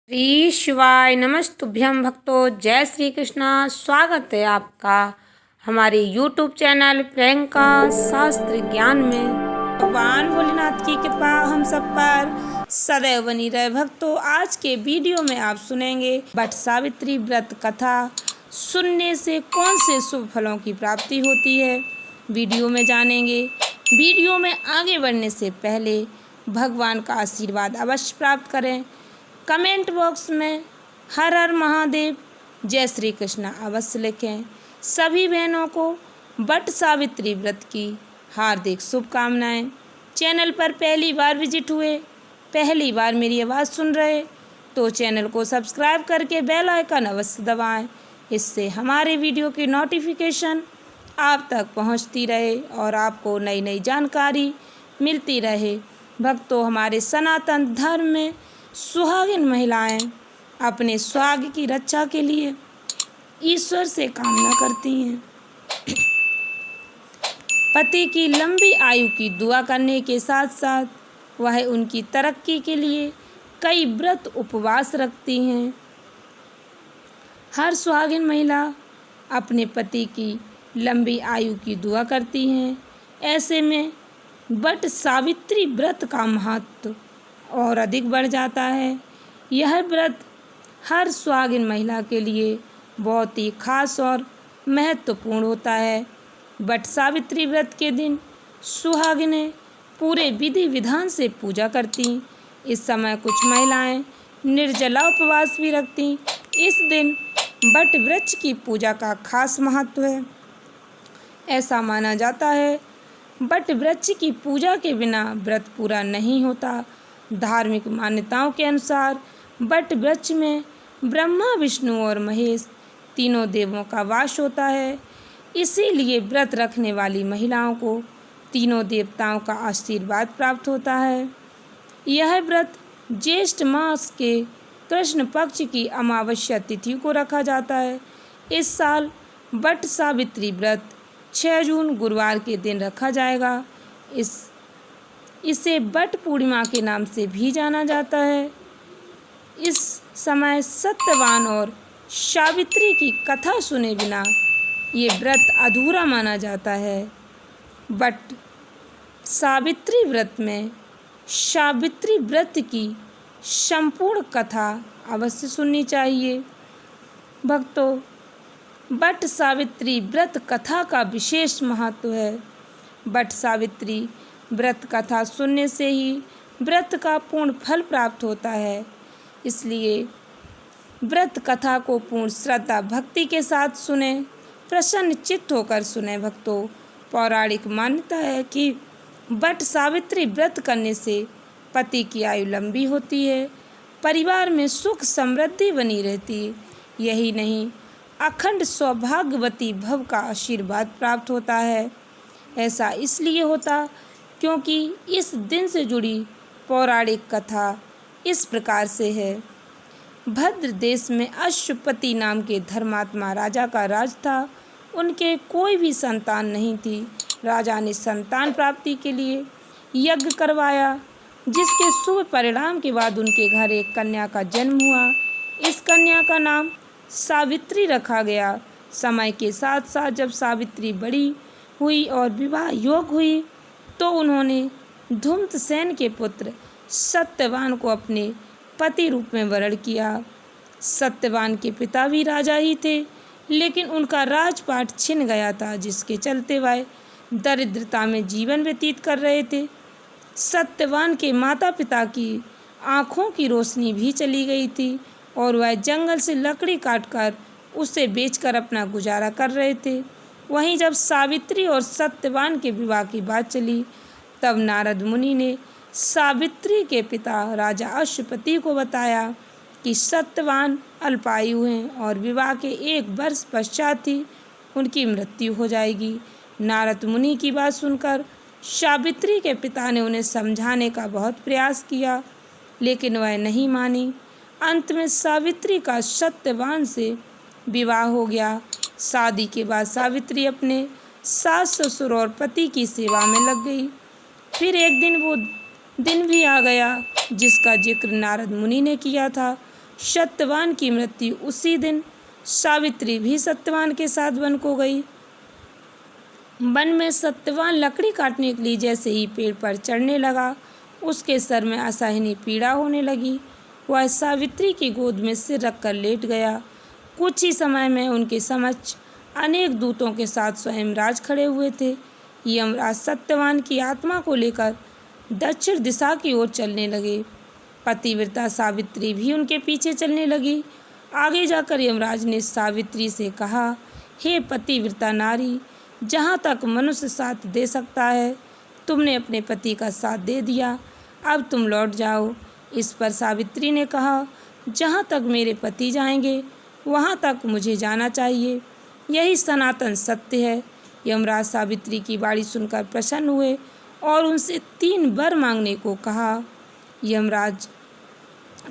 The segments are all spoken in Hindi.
श्री शिवाय नमस्तुभ्यं भक्तों। जय श्री कृष्णा। स्वागत है आपका हमारे YouTube चैनल प्रियंका शास्त्र ज्ञान में। भगवान भोलेनाथ की कृपा हम सब पर सदैव बनी रहे। भक्तों, आज के वीडियो में आप सुनेंगे वट सावित्री व्रत कथा सुनने से कौन से शुभ फलों की प्राप्ति होती है, वीडियो में जानेंगे। वीडियो में आगे बढ़ने से पहले भगवान का आशीर्वाद अवश्य प्राप्त करें। कमेंट बॉक्स में हर हर महादेव, जय श्री कृष्णा अवश्य लिखें। सभी बहनों को वट सावित्री व्रत की हार्दिक शुभकामनाएं। चैनल पर पहली बार विजिट हुए, पहली बार मेरी आवाज़ सुन रहे तो चैनल को सब्सक्राइब करके बेल आइकन अवश्य दबाएं। इससे हमारे वीडियो की नोटिफिकेशन आप तक पहुंचती रहे और आपको नई नई जानकारी मिलती रहे। भक्तों, हमारे सनातन धर्म में सुहागिन महिलाएं अपने सुहाग की रक्षा के लिए ईश्वर से कामना करती हैं। पति की लंबी आयु की दुआ करने के साथ साथ वह उनकी तरक्की के लिए कई व्रत उपवास रखती हैं। हर सुहागिन महिला अपने पति की लंबी आयु की दुआ करती हैं। ऐसे में वट सावित्री व्रत का महत्व और अधिक बढ़ जाता है। यह व्रत हर सुहागिन महिला के लिए बहुत ही खास और महत्वपूर्ण होता है। वट सावित्री व्रत के दिन सुहागिनें पूरे विधि विधान से पूजा करती। इस समय कुछ महिलाएं निर्जला उपवास भी रखती। इस दिन वट वृक्ष की पूजा का खास महत्व है। ऐसा माना जाता है वट वृक्ष की पूजा के बिना व्रत पूरा नहीं होता। धार्मिक मान्यताओं के अनुसार वट वृक्ष में ब्रह्मा, विष्णु और महेश तीनों देवों का वास होता है। इसीलिए व्रत रखने वाली महिलाओं को तीनों देवताओं का आशीर्वाद प्राप्त होता है। यह व्रत ज्येष्ठ मास के कृष्ण पक्ष की अमावस्या तिथि को रखा जाता है। इस साल वट सावित्री व्रत 6 जून गुरुवार के दिन रखा जाएगा। इसे वट पूर्णिमा के नाम से भी जाना जाता है। इस समय सत्यवान और सावित्री की कथा सुने बिना ये व्रत अधूरा माना जाता है। वट सावित्री व्रत में सावित्री व्रत की संपूर्ण कथा अवश्य सुननी चाहिए। भक्तों, वट सावित्री व्रत कथा का विशेष महत्व है। वट सावित्री व्रत कथा सुनने से ही व्रत का पूर्ण फल प्राप्त होता है। इसलिए व्रत कथा को पूर्ण श्रद्धा भक्ति के साथ सुने, प्रसन्न चित्त होकर सुने। भक्तों, पौराणिक मान्यता है कि वट सावित्री व्रत करने से पति की आयु लंबी होती है, परिवार में सुख समृद्धि बनी रहती है। यही नहीं, अखंड सौभाग्यवती भव का आशीर्वाद प्राप्त होता है। ऐसा इसलिए होता क्योंकि इस दिन से जुड़ी पौराणिक कथा इस प्रकार से है। भद्र देश में अश्वपति नाम के धर्मात्मा राजा का राज था। उनके कोई भी संतान नहीं थी। राजा ने संतान प्राप्ति के लिए यज्ञ करवाया, जिसके शुभ परिणाम के बाद उनके घर एक कन्या का जन्म हुआ। इस कन्या का नाम सावित्री रखा गया। समय के साथ साथ जब सावित्री बड़ी हुई और विवाह योग्य हुई तो उन्होंने धूम्रसेन के पुत्र सत्यवान को अपने पति रूप में वरण किया। सत्यवान के पिता भी राजा ही थे, लेकिन उनका राजपाट छिन गया था, जिसके चलते वह दरिद्रता में जीवन व्यतीत कर रहे थे। सत्यवान के माता पिता की आँखों की रोशनी भी चली गई थी और वह जंगल से लकड़ी काटकर उसे बेचकर अपना गुजारा कर रहे थे। वहीं जब सावित्री और सत्यवान के विवाह की बात चली, तब नारद मुनि ने सावित्री के पिता राजा अश्वपति को बताया कि सत्यवान अल्पायु हैं और विवाह के 1 वर्ष पश्चात ही उनकी मृत्यु हो जाएगी। नारद मुनि की बात सुनकर सावित्री के पिता ने उन्हें समझाने का बहुत प्रयास किया, लेकिन वह नहीं मानी। अंत में सावित्री का सत्यवान से विवाह हो गया। शादी के बाद सावित्री अपने सास ससुर और पति की सेवा में लग गई। फिर एक दिन वो दिन भी आ गया जिसका जिक्र नारद मुनि ने किया था। सत्यवान की मृत्यु उसी दिन। सावित्री भी सत्यवान के साथ वन को गई। वन में सत्यवान लकड़ी काटने के लिए जैसे ही पेड़ पर चढ़ने लगा, उसके सर में असहनीय पीड़ा होने लगी। वह सावित्री की गोद में सिर रखकर लेट गया। कुछ ही समय में उनके समक्ष अनेक दूतों के साथ स्वयं राज खड़े हुए थे। यमराज सत्यवान की आत्मा को लेकर दक्षिण दिशा की ओर चलने लगे। पतिव्रता सावित्री भी उनके पीछे चलने लगी। आगे जाकर यमराज ने सावित्री से कहा, हे पतिव्रता नारी, जहाँ तक मनुष्य साथ दे सकता है, तुमने अपने पति का साथ दे दिया, अब तुम लौट जाओ। इस पर सावित्री ने कहा, जहाँ तक मेरे पति जाएंगे वहाँ तक मुझे जाना चाहिए, यही सनातन सत्य है। यमराज सावित्री की बाणी सुनकर प्रसन्न हुए और उनसे 3 वर मांगने को कहा। यमराज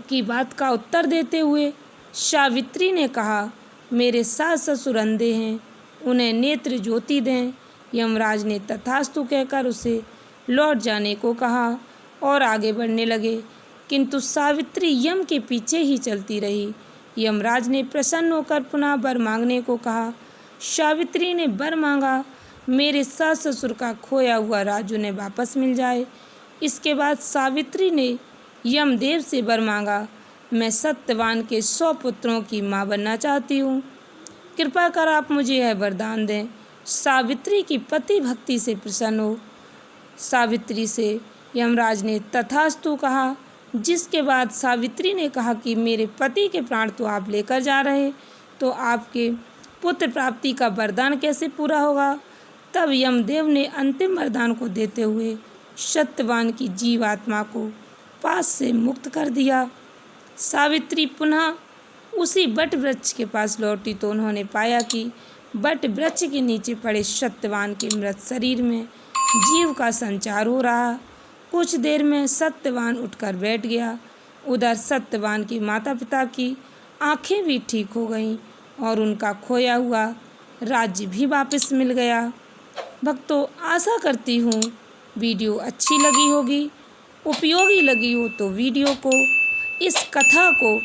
की बात का उत्तर देते हुए सावित्री ने कहा, मेरे सास ससुर अंधे हैं, उन्हें नेत्र ज्योति दें। यमराज ने तथास्तु कहकर उसे लौट जाने को कहा और आगे बढ़ने लगे, किंतु सावित्री यम के पीछे ही चलती रही। यमराज ने प्रसन्न होकर पुनः वर मांगने को कहा। सावित्री ने वर मांगा, मेरे सास ससुर का खोया हुआ राज उन्हें वापस मिल जाए। इसके बाद सावित्री ने यमदेव से वर मांगा, मैं सत्यवान के 100 पुत्रों की माँ बनना चाहती हूँ, कृपा कर आप मुझे यह वरदान दें। सावित्री की पति भक्ति से प्रसन्न हो सावित्री से यमराज ने तथास्तु कहा, जिसके बाद सावित्री ने कहा कि मेरे पति के प्राण तो आप लेकर जा रहे, तो आपके पुत्र प्राप्ति का वरदान कैसे पूरा होगा। तब यमदेव ने अंतिम वरदान को देते हुए सत्यवान की जीवात्मा को पास से मुक्त कर दिया। सावित्री पुनः उसी बट वृक्ष के पास लौटी तो उन्होंने पाया कि बट वृक्ष के नीचे पड़े सत्यवान के मृत शरीर में जीव का संचार हो रहा। कुछ देर में सत्यवान उठकर बैठ गया। उधर सत्यवान के माता पिता की आंखें भी ठीक हो गईं और उनका खोया हुआ राज्य भी वापस मिल गया। भक्तों, आशा करती हूँ वीडियो अच्छी लगी होगी, उपयोगी लगी हो तो वीडियो को, इस कथा को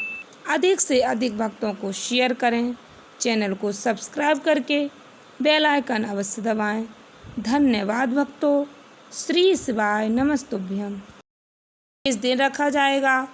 अधिक से अधिक भक्तों को शेयर करें। चैनल को सब्सक्राइब करके बेल आइकन अवश्य दबाएं। धन्यवाद भक्तों। श्री शिवाय नमस्तुभ्यम। इस दिन रखा जाएगा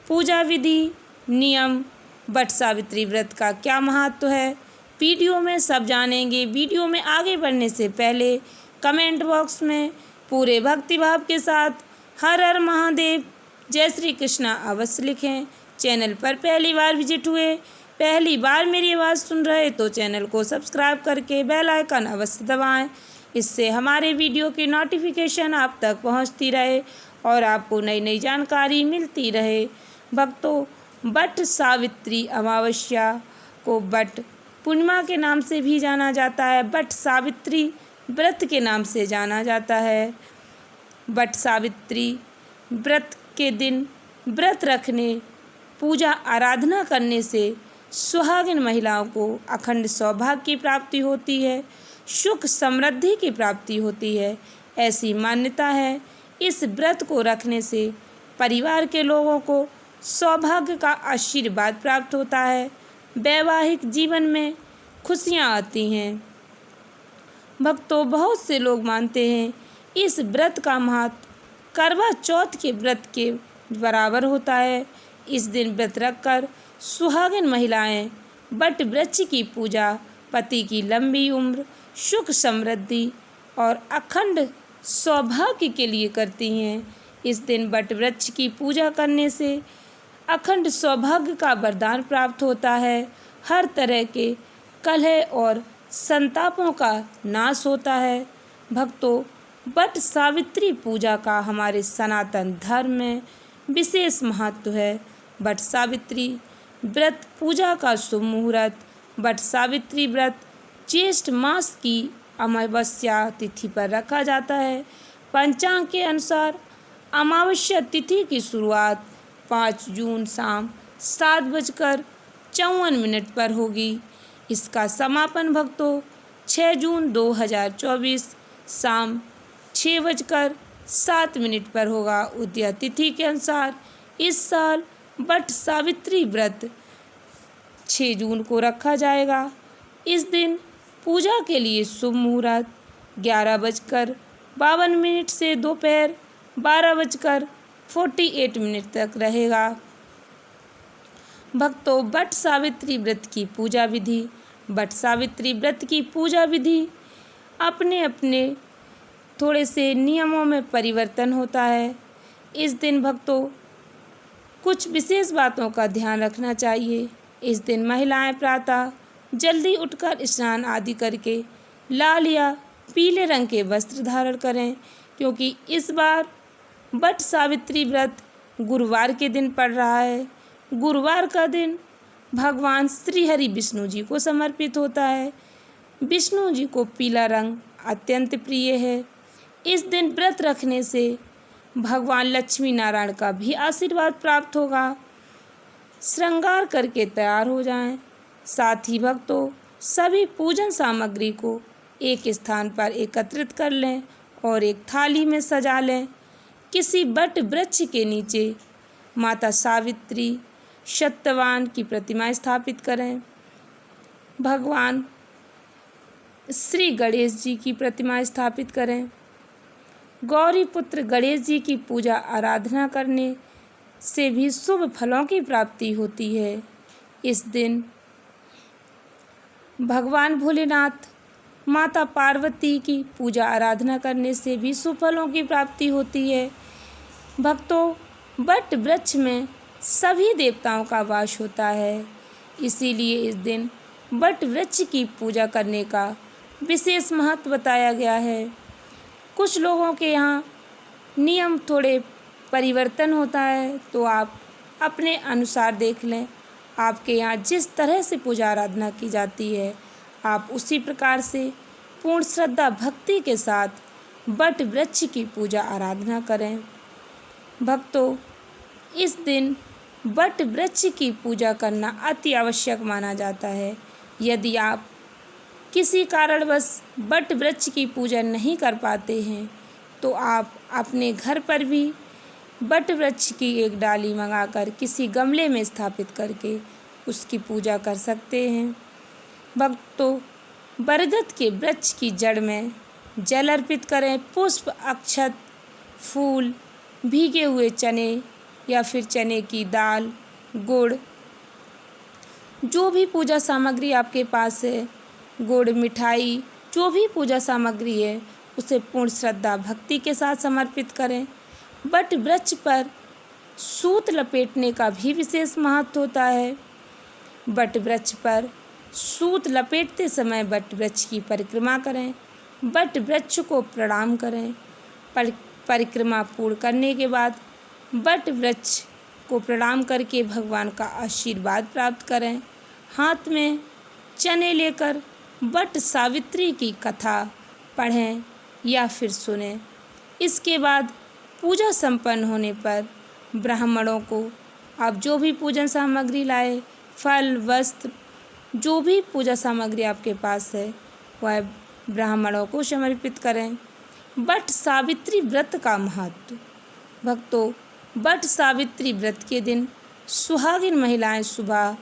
पूजा विधि, नियम, बट सावित्री व्रत का क्या महत्व है, वीडियो में सब जानेंगे। वीडियो में आगे बढ़ने से पहले कमेंट बॉक्स में पूरे भक्तिभाव के साथ हर हर महादेव, जय श्री कृष्णा अवश्य लिखें। चैनल पर पहली बार विजिट हुए, पहली बार मेरी आवाज़ सुन रहे तो चैनल को सब्सक्राइब करके बेल आइकन अवश्य दबाएं। इससे हमारे वीडियो की नोटिफिकेशन आप तक पहुंचती रहे और आपको नई नई जानकारी मिलती रहे। भक्तों, बट सावित्री अमावस्या को बट पूर्णिमा के नाम से भी जाना जाता है, बट सावित्री व्रत के नाम से जाना जाता है। बट सावित्री व्रत के दिन व्रत रखने, पूजा आराधना करने से सुहागिन महिलाओं को अखंड सौभाग्य की प्राप्ति होती है, सुख समृद्धि की प्राप्ति होती है, ऐसी मान्यता है। इस व्रत को रखने से परिवार के लोगों को सौभाग्य का आशीर्वाद प्राप्त होता है, वैवाहिक जीवन में खुशियाँ आती हैं। भक्तों, बहुत से लोग मानते हैं इस व्रत का महत्व करवा चौथ के व्रत के बराबर होता है। इस दिन व्रत रखकर सुहागिन महिलाएं बट वृक्ष की पूजा पति की लंबी उम्र, सुख समृद्धि और अखंड सौभाग्य के लिए करती हैं। इस दिन बट वृक्ष की पूजा करने से अखंड सौभाग्य का वरदान प्राप्त होता है, हर तरह के कलह और संतापों का नाश होता है। भक्तों, बट सावित्री पूजा का हमारे सनातन धर्म में विशेष महत्व है। बट सावित्री व्रत पूजा का शुभ मुहूर्त। बट सावित्री व्रत ज्येष्ठ मास की अमावस्या तिथि पर रखा जाता है। पंचांग के अनुसार अमावस्या तिथि की शुरुआत 5 जून शाम 7:54 पर होगी। इसका समापन भक्तों 6 जून 2024 शाम 6:07 पर होगा। उदय तिथि के अनुसार इस साल वट सावित्री व्रत 6 जून को रखा जाएगा। इस दिन पूजा के लिए शुभ मुहूर्त 11:52 से दोपहर 12:48 तक रहेगा। भक्तों, वट सावित्री व्रत की पूजा विधि। वट सावित्री व्रत की पूजा विधि अपने अपने थोड़े से नियमों में परिवर्तन होता है। इस दिन भक्तों कुछ विशेष बातों का ध्यान रखना चाहिए। इस दिन महिलाएं प्रातः जल्दी उठकर स्नान आदि करके लाल या पीले रंग के वस्त्र धारण करें, क्योंकि इस बार वट सावित्री व्रत गुरुवार के दिन पड़ रहा है। गुरुवार का दिन भगवान श्री हरि विष्णु जी को समर्पित होता है। विष्णु जी को पीला रंग अत्यंत प्रिय है। इस दिन व्रत रखने से भगवान लक्ष्मी नारायण का भी आशीर्वाद प्राप्त होगा। श्रृंगार करके तैयार हो जाएं। साथ ही भक्तों सभी पूजन सामग्री को एक स्थान पर एकत्रित कर लें और एक थाली में सजा लें। किसी वट वृक्ष के नीचे माता सावित्री सत्यवान की प्रतिमा स्थापित करें। भगवान श्री गणेश जी की प्रतिमा स्थापित करें। गौरी पुत्र गणेश जी की पूजा आराधना करने से भी शुभ फलों की प्राप्ति होती है। इस दिन भगवान भोलेनाथ माता पार्वती की पूजा आराधना करने से भी शुभ फलों की प्राप्ति होती है। भक्तों, वट वृक्ष में सभी देवताओं का वास होता है, इसीलिए इस दिन वट वृक्ष की पूजा करने का विशेष महत्व बताया गया है। कुछ लोगों के यहाँ नियम थोड़े परिवर्तन होता है, तो आप अपने अनुसार देख लें। आपके यहाँ जिस तरह से पूजा आराधना की जाती है, आप उसी प्रकार से पूर्ण श्रद्धा भक्ति के साथ वट वृक्ष की पूजा आराधना करें। भक्तों, इस दिन वट वृक्ष की पूजा करना अति आवश्यक माना जाता है। यदि आप किसी कारणवश वट वृक्ष की पूजा नहीं कर पाते हैं, तो आप अपने घर पर भी वट वृक्ष की एक डाली मंगाकर किसी गमले में स्थापित करके उसकी पूजा कर सकते हैं। भक्तों, बरगद के वृक्ष की जड़ में जल अर्पित करें। पुष्प, अक्षत, फूल, भीगे हुए चने या फिर चने की दाल, गुड़, जो भी पूजा सामग्री आपके पास है, गुड़, मिठाई, जो भी पूजा सामग्री है, उसे पूर्ण श्रद्धा भक्ति के साथ समर्पित करें। वट वृक्ष पर सूत लपेटने का भी विशेष महत्व होता है। वट वृक्ष पर सूत लपेटते समय वट वृक्ष की परिक्रमा करें। वट वृक्ष को प्रणाम करें। परिक्रमा पूर्ण करने के बाद वट वृक्ष को प्रणाम करके भगवान का आशीर्वाद प्राप्त करें। हाथ में चने लेकर वट सावित्री की कथा पढ़ें या फिर सुनें। इसके बाद पूजा संपन्न होने पर ब्राह्मणों को आप जो भी पूजन सामग्री लाए, फल, वस्त्र, जो भी पूजा सामग्री आपके पास है, वह ब्राह्मणों को समर्पित करें। वट सावित्री व्रत का महत्व। भक्तों, वट सावित्री व्रत के दिन सुहागिन महिलाएं सुबह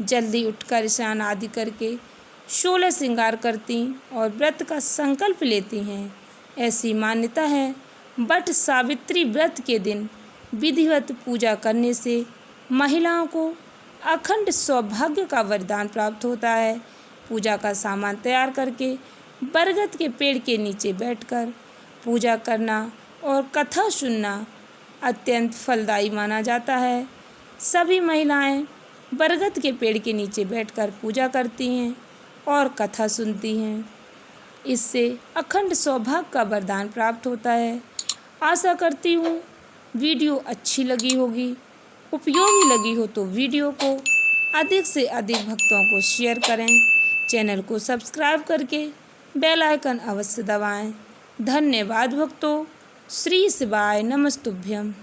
जल्दी उठकर स्नान आदि करके 16 श्रृंगार करती और व्रत का संकल्प लेती हैं। ऐसी मान्यता है, वट सावित्री व्रत के दिन विधिवत पूजा करने से महिलाओं को अखंड सौभाग्य का वरदान प्राप्त होता है। पूजा का सामान तैयार करके बरगद के पेड़ के नीचे बैठकर पूजा करना और कथा सुनना अत्यंत फलदायी माना जाता है। सभी महिलाएं बरगद के पेड़ के नीचे बैठकर पूजा करती हैं और कथा सुनती हैं। इससे अखंड सौभाग्य का वरदान प्राप्त होता है। आशा करती हूँ वीडियो अच्छी लगी होगी, उपयोगी लगी हो तो वीडियो को अधिक से अधिक भक्तों को शेयर करें। चैनल को सब्सक्राइब करके बेल आइकन अवश्य दबाएं। धन्यवाद भक्तों। श्री शिवाय नमस्तुभ्यम।